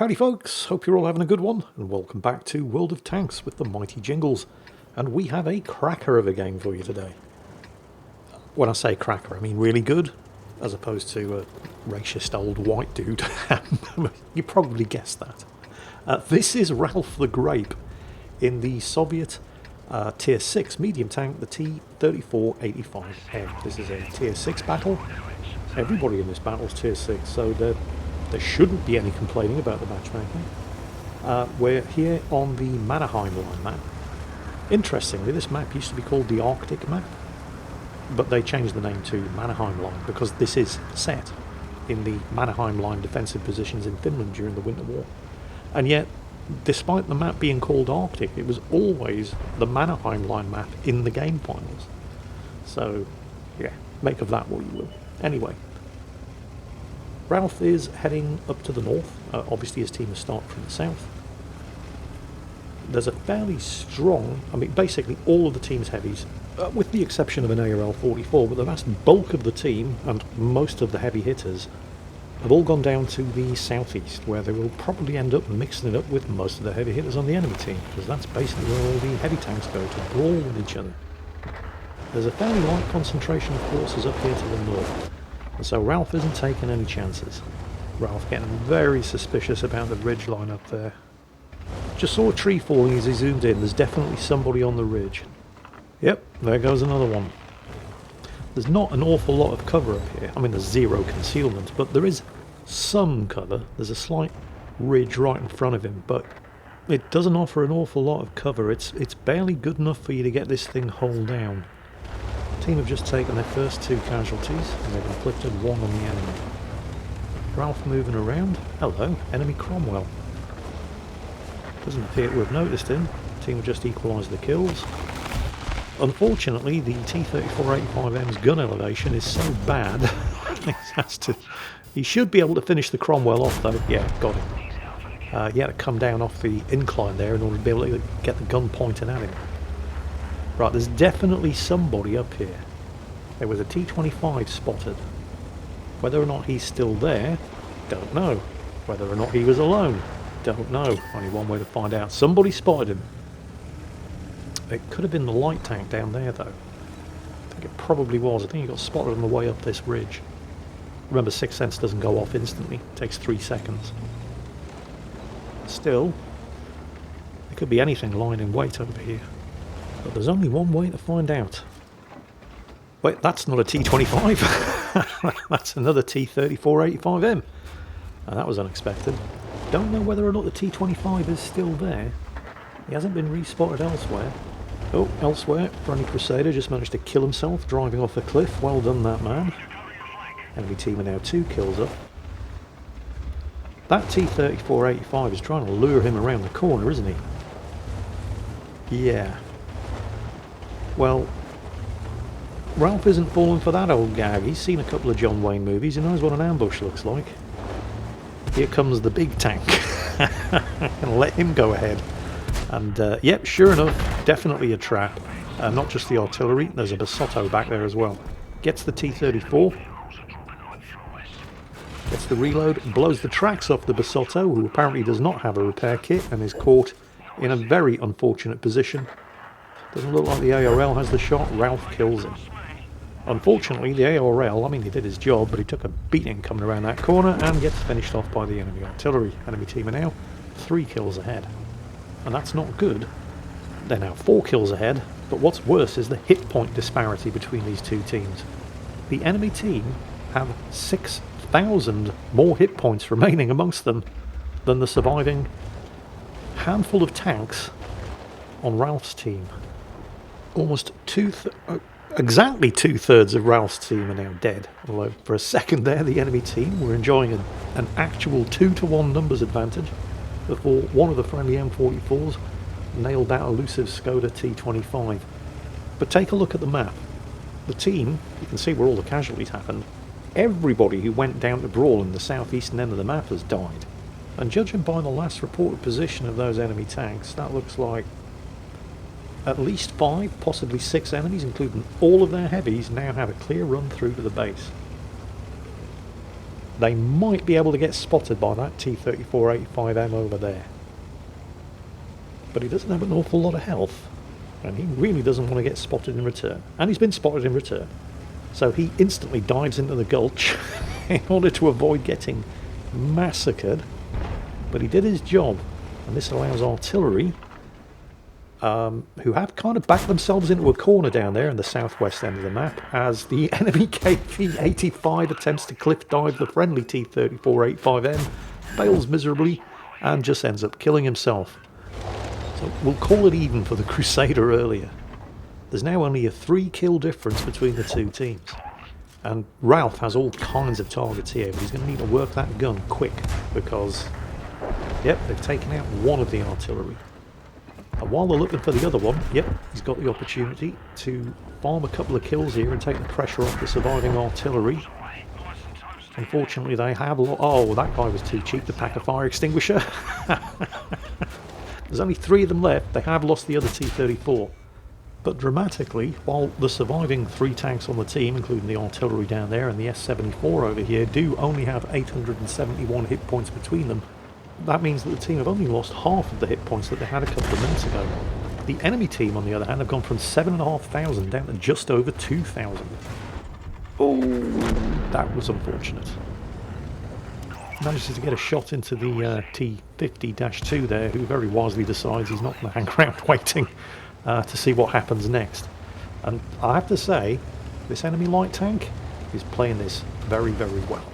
Howdy folks, hope you're all having a good one, and welcome back to World of Tanks with the mighty Jingles. And we have a cracker of a game for you today. When I say cracker, I mean really good, as opposed to a racist old white dude. You probably guessed that. This is Ralph the Grape in the Soviet Tier 6 medium tank, the T-3485M. This is a Tier 6 battle. Everybody in this battle is Tier 6, so there shouldn't be any complaining about the matchmaking. We're here on the Mannerheim line map. Interestingly, this map used to be called the Arctic map, but they changed the name to Mannerheim line because this is set in the Mannerheim line defensive positions in Finland during the Winter War. And yet, despite the map being called Arctic, it was always the Mannerheim line map in the game finals. So, yeah, make of that what you will. Anyway, Ralph is heading up to the north. Obviously his team has started from the south. There's a fairly strong, basically all of the team's heavies, with the exception of an ARL-44, but the vast bulk of the team and most of the heavy hitters have all gone down to the southeast, where they will probably end up mixing it up with most of the heavy hitters on the enemy team, because that's basically where all the heavy tanks go to brawl with each other. There's a fairly light concentration of forces up here to the north. And so Ralph isn't taking any chances. Ralph getting very suspicious about the ridge line up there. Just saw a tree falling as he zoomed in. There's definitely somebody on the ridge. Yep, there goes another one. There's not an awful lot of cover up here. There's zero concealment, but there is some cover. There's a slight ridge right in front of him, but it doesn't offer an awful lot of cover. It's barely good enough for you to get this thing hull down. The team have just taken their first two casualties, and they've inflicted one on the enemy. Ralph moving around. Hello, enemy Cromwell. Doesn't appear to have noticed him. The team have just equalised the kills. Unfortunately, the T-3485M's gun elevation is so bad, he should be able to finish the Cromwell off though. Yeah, got him. He had to come down off the incline there in order to be able to get the gun pointed at him. Right, there's definitely somebody up here. There was a T-25 spotted. Whether or not he's still there, don't know. Whether or not he was alone, don't know. Only one way to find out. Somebody spotted him. It could have been the light tank down there though. I think it probably was. I think he got spotted on the way up this ridge. Remember, Sixth Sense doesn't go off instantly. It takes 3 seconds. Still, there could be anything lying in wait over here. But there's only one way to find out. Wait, that's not a T-25. That's another T-3485M. And that was unexpected. Don't know whether or not the T-25 is still there. He hasn't been respotted elsewhere. Oh, elsewhere, Brony Crusader just managed to kill himself driving off a cliff. Well done, that man. Enemy team are now 2 kills up. That T-3485 is trying to lure him around the corner, isn't he? Yeah. Well, Ralph isn't falling for that old gag. He's seen a couple of John Wayne movies. He knows what an ambush looks like. Here comes the big tank. And let him go ahead. And, yep, sure enough, definitely a trap. Not just the artillery, there's a Basotto back there as well. Gets the T-34. Gets the reload, blows the tracks off the Basotto, who apparently does not have a repair kit and is caught in a very unfortunate position. Doesn't look like the ARL has the shot. Ralph kills him. Unfortunately, the ARL, he did his job, but he took a beating coming around that corner and gets finished off by the enemy artillery. Enemy team are now 3 kills ahead. And that's not good. They're now 4 kills ahead, but what's worse is the hit point disparity between these two teams. The enemy team have 6,000 more hit points remaining amongst them than the surviving handful of tanks on Ralph's team. Almost exactly 2/3 of Ralph's team are now dead. Although for a second there, the enemy team were enjoying an actual 2-to-1 numbers advantage before one of the friendly M44s nailed that elusive Skoda T-25. But take a look at the map. The team, you can see where all the casualties happened. Everybody who went down to brawl in the southeastern end of the map has died. And judging by the last reported position of those enemy tanks, that looks like at least 5, possibly 6 enemies, including all of their heavies, now have a clear run through to the base. they might be able to get spotted by that T-34-85M over there. But he doesn't have an awful lot of health, and he really doesn't want to get spotted in return. And he's been spotted in return. So he instantly dives into the gulch in order to avoid getting massacred. But he did his job, and this allows artillery, who have kind of backed themselves into a corner down there in the southwest end of the map, as the enemy KV-85 attempts to cliff dive the friendly T-34-85M, fails miserably, and just ends up killing himself. So we'll call it even for the Crusader earlier. There's now only a 3-kill difference between the two teams. And Ralph has all kinds of targets here, but he's going to need to work that gun quick, because, yep, they've taken out one of the artillery. And while they're looking for the other one, yep, he's got the opportunity to farm a couple of kills here and take the pressure off the surviving artillery. Unfortunately, they have oh, that guy was too cheap to pack a fire extinguisher. There's only 3 of them left. They have lost the other T-34. But dramatically, while the surviving 3 tanks on the team, including the artillery down there and the S-74 over here, do only have 871 hit points between them, that means that the team have only lost half of the hit points that they had a couple of minutes ago. The enemy team, on the other hand, have gone from 7,500 down to just over 2,000. Oh, that was unfortunate. Manages to get a shot into the T-50-2 there, who very wisely decides he's not going to hang around waiting to see what happens next. And I have to say, this enemy light tank is playing this very, very well.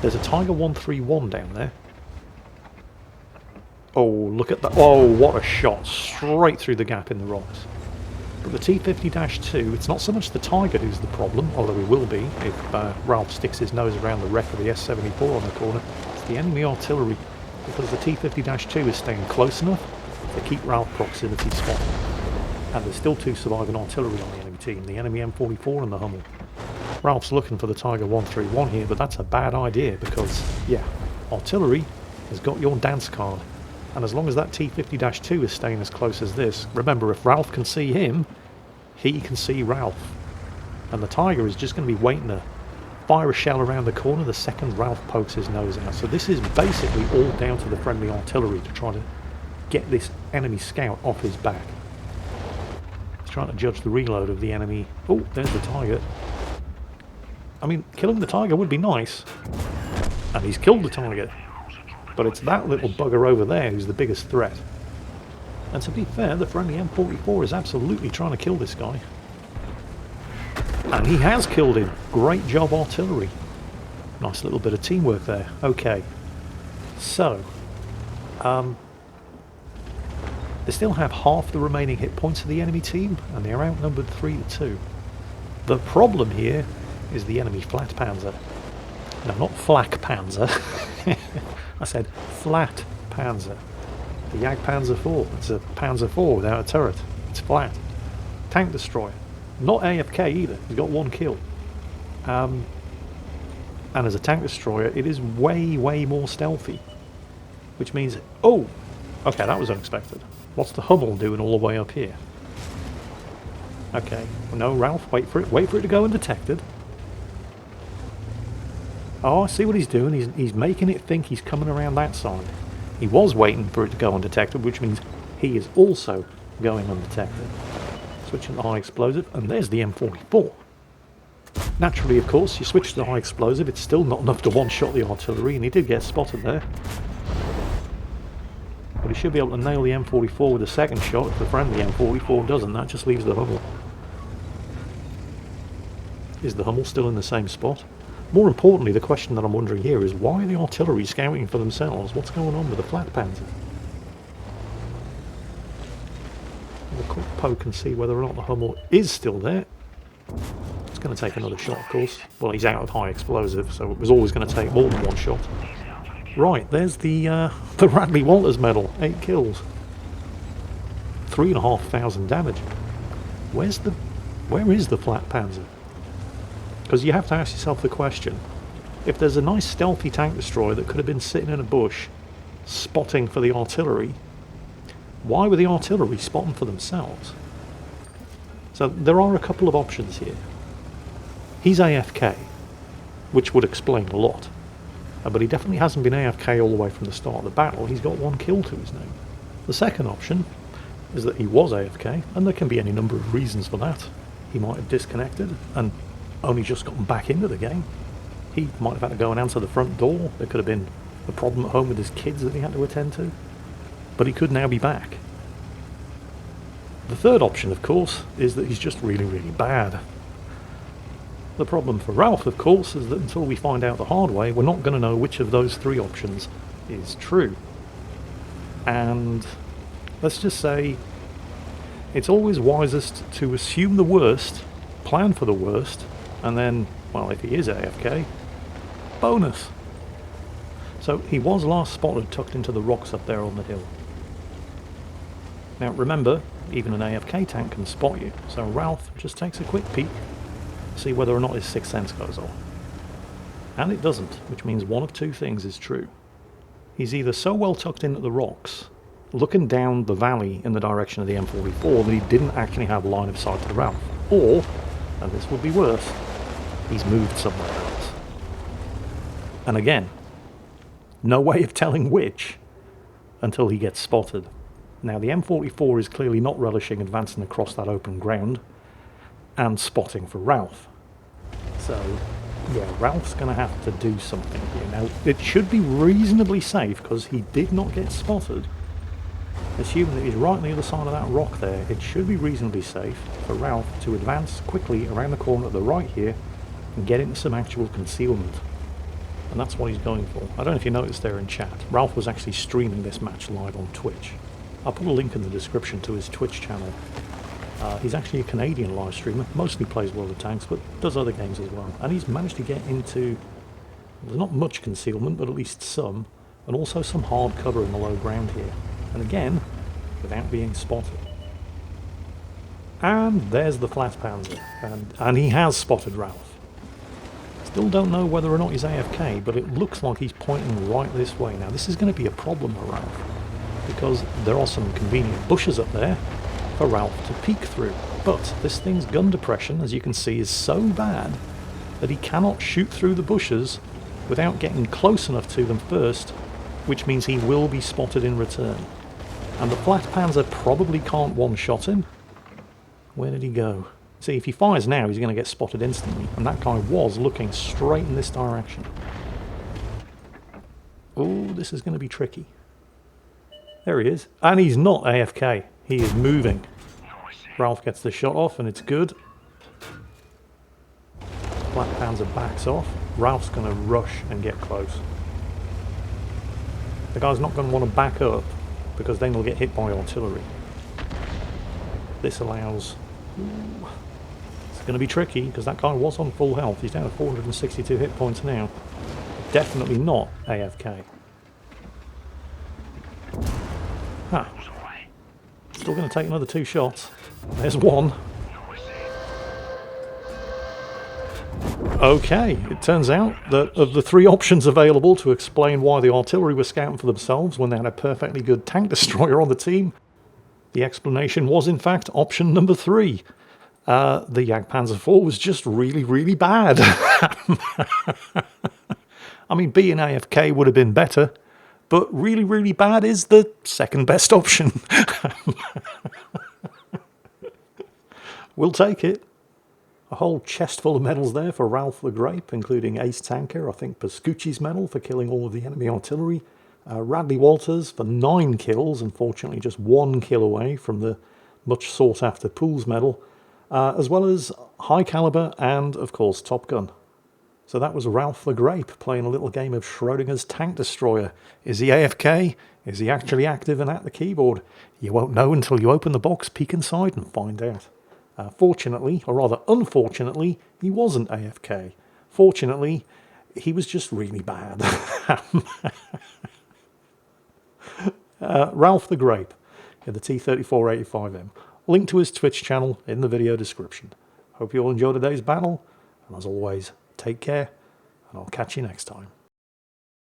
There's a Tiger 131 down there. Oh, look at that. Oh, what a shot. Straight through the gap in the rocks. But the T-50-2, it's not so much the Tiger who's the problem, although he will be if Ralph sticks his nose around the wreck of the S-74 on the corner. It's the enemy artillery, because the T-50-2 is staying close enough to keep Ralph proximity spot. And there's still 2 surviving artillery on the enemy team, the enemy M44 and the Hummel. Ralph's looking for the Tiger 131 here, but that's a bad idea because, yeah, artillery has got your dance card. And as long as that T-50-2 is staying as close as this, remember, if Ralph can see him, he can see Ralph. And the Tiger is just going to be waiting to fire a shell around the corner the second Ralph pokes his nose out. So this is basically all down to the friendly artillery to try to get this enemy scout off his back. He's trying to judge the reload of the enemy. Oh, there's the Tiger. I mean, killing the Tiger would be nice. And he's killed the Tiger. But it's that little bugger over there who's the biggest threat. And to be fair, the friendly M44 is absolutely trying to kill this guy. And he has killed him. Great job, artillery. Nice little bit of teamwork there. Okay. So, they still have half the remaining hit points of the enemy team, and they're outnumbered 3-2. The problem here is the enemy flat panzer. No, not flak panzer. I said flat panzer. The Jagdpanzer 4. It's a Panzer 4 without a turret. It's flat. Tank destroyer. Not AFK either. He's got 1 kill. And as a tank destroyer, it is way, way more stealthy. Which means... Oh! Okay, that was unexpected. What's the Hummel doing all the way up here? Okay. No, Ralph, wait for it. Wait for it to go undetected. Oh, I see what he's doing. He's making it think he's coming around that side. He was waiting for it to go undetected, which means he is also going undetected. Switching to high explosive, and there's the M44. Naturally, of course, you switch to the high explosive, it's still not enough to one-shot the artillery, and he did get spotted there. But he should be able to nail the M44 with a second shot. If the friendly M44 doesn't, that just leaves the Hummel. Is the Hummel still in the same spot? More importantly, the question that I'm wondering here is why are the artillery scouting for themselves? What's going on with the flat panzer? Have a quick poke and see whether or not the Hummel is still there. It's going to take another shot, of course. Well, he's out of high explosive, so it was always going to take more than 1 shot. Right, there's the Radley Walters medal. 8 kills. 3,500 damage. Where is the flat panzer? Because you have to ask yourself the question, if there's a nice stealthy tank destroyer that could have been sitting in a bush spotting for the artillery, why were the artillery spotting for themselves? So there are a couple of options here. He's AFK. which would explain a lot. But he definitely hasn't been AFK all the way from the start of the battle. He's got 1 kill to his name. The second option is that he was AFK, and there can be any number of reasons for that. He might have disconnected and only just gotten back into the game. He might have had to go and answer the front door. There could have been a problem at home with his kids that he had to attend to. But he could now be back. The third option, of course, is that he's just really, really bad. The problem for Ralph, of course, is that until we find out the hard way, we're not going to know which of those 3 options is true. And let's just say it's always wisest to assume the worst, plan for the worst, and then, well, if he is AFK, bonus. So he was last spotted tucked into the rocks up there on the hill. Now remember, even an AFK tank can spot you, so Ralph just takes a quick peek, see whether or not his sixth sense goes on. And it doesn't, which means one of 2 things is true. He's either so well tucked into the rocks, looking down the valley in the direction of the M44, that he didn't actually have line of sight to Ralph, or, and this would be worse, he's moved somewhere else. And again, no way of telling which until he gets spotted. Now the M44 is clearly not relishing advancing across that open ground and spotting for Ralph. So yeah, Ralph's going to have to do something here. Now it should be reasonably safe because he did not get spotted. Assuming that he's right on the other side of that rock there, it should be reasonably safe for Ralph to advance quickly around the corner to the right here and get into some actual concealment. And that's what he's going for. I don't know if you noticed there in chat, Ralph was actually streaming this match live on Twitch. I'll put a link in the description to his Twitch channel. He's actually a Canadian live streamer, mostly plays World of Tanks, but does other games as well. And he's managed to get into, there's not much concealment, but at least some, and also some hard cover in the low ground here. And again, without being spotted. And there's the flat panzer, and he has spotted Ralph. Still don't know whether or not he's AFK, but it looks like he's pointing right this way. Now this is going to be a problem for Ralph, because there are some convenient bushes up there for Ralph to peek through. But this thing's gun depression, as you can see, is so bad that he cannot shoot through the bushes without getting close enough to them first, which means he will be spotted in return. And the flat panzer probably can't one-shot him. Where did he go? See, if he fires now, he's going to get spotted instantly, and that guy was looking straight in this direction. Oh, this is going to be tricky. There he is. And he's not AFK. He is moving. Ralph gets the shot off, and it's good. Black Panzer backs off. Ralph's going to rush and get close. The guy's not going to want to back up, because then he'll get hit by artillery. This allows... It's going to be tricky, because that guy was on full health. He's down to 462 hit points now. Definitely not AFK. Huh. Still going to take another 2 shots. There's one. Okay, it turns out that of the 3 options available to explain why the artillery were scouting for themselves when they had a perfectly good tank destroyer on the team, the explanation was in fact option number 3. The Jagdpanzer IV was just really, really bad. I mean, being AFK would have been better, but really, really bad is the second best option. We'll take it. A whole chest full of medals there for Ralph the Grape, including Ace Tanker, I think Pascucci's medal for killing all of the enemy artillery, Radley Walters for 9 kills, unfortunately just 1 kill away from the much sought after Pools medal, as well as High Caliber and, of course, Top Gun. So that was Ralph the Grape playing a little game of Schrödinger's tank destroyer. Is he AFK? Is he actually active and at the keyboard? You won't know until you open the box, peek inside and find out. Fortunately, or rather unfortunately, he wasn't AFK. Fortunately, he was just really bad. Ralph the Grape in the T-3485M. Link to his Twitch channel in the video description. Hope you all enjoyed today's battle, and as always, take care, and I'll catch you next time.